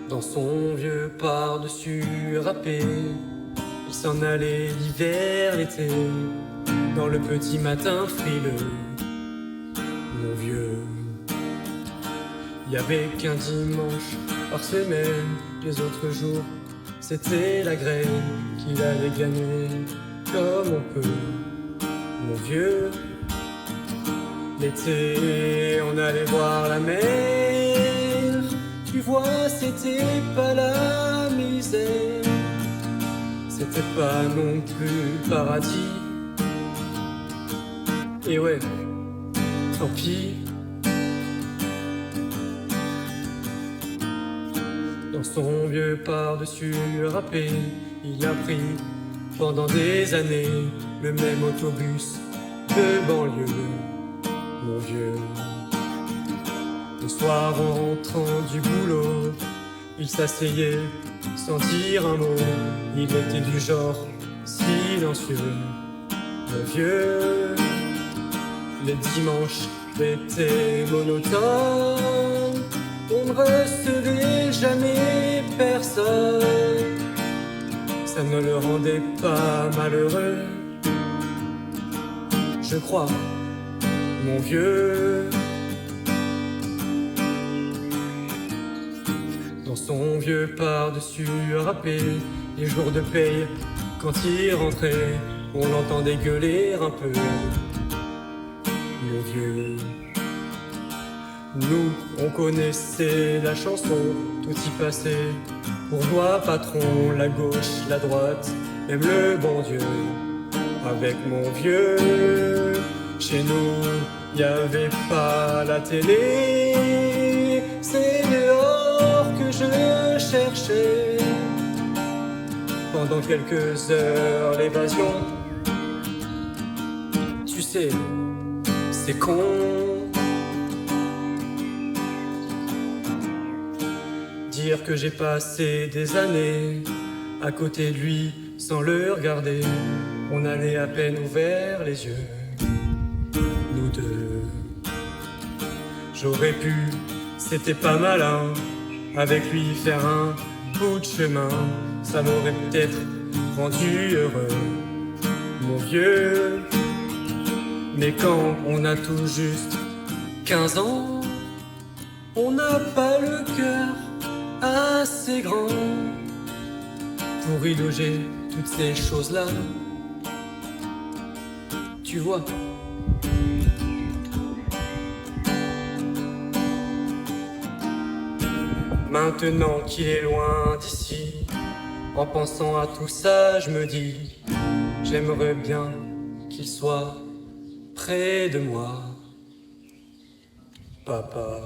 Dans son vieux par-dessus râpé, il s'en allait l'hiver, l'été, dans le petit matin frileux. Mon vieux, il y avait qu'un dimanche par semaine, les autres jours c'était la graine qu'il allait gagner comme on peut. Mon vieux, l'été on allait voir la mer, tu vois c'était pas la misère, c'était pas non plus le paradis. Et ouais, tant pis. Dans son vieux par-dessus râpé, il a pris pendant des années le même autobus de banlieue. Mon vieux, le soir en rentrant du boulot, il s'asseyait sans dire un mot. Il était du genre silencieux. Mon vieux, les dimanches étaient monotones, on ne recevait jamais personne. Ça ne le rendait pas malheureux, je crois, mon vieux. Dans son vieux par-dessus râpé, les jours de paye, quand il rentrait, on l'entendait gueuler un peu. Mon vieux, nous, on connaissait la chanson, tout y passait. Bourgeois, patron, la gauche, la droite, même le bon Dieu. Avec mon vieux, chez nous, y avait pas la télé. C'est dehors que je cherchais, pendant quelques heures, l'évasion. Tu sais, c'est con. Dire que j'ai passé des années à côté de lui sans le regarder. On avait à peine ouvert les yeux, nous deux. J'aurais pu, c'était pas malin, avec lui faire un bout de chemin. Ça m'aurait peut-être rendu heureux, mon vieux. Mais quand on a tout juste 15 ans, on n'a pas le cœur assez grand pour y loger toutes ces choses-là. Tu vois. Maintenant qu'il est loin d'ici, en pensant à tout ça, je me dis, j'aimerais bien qu'il soit près de moi, papa.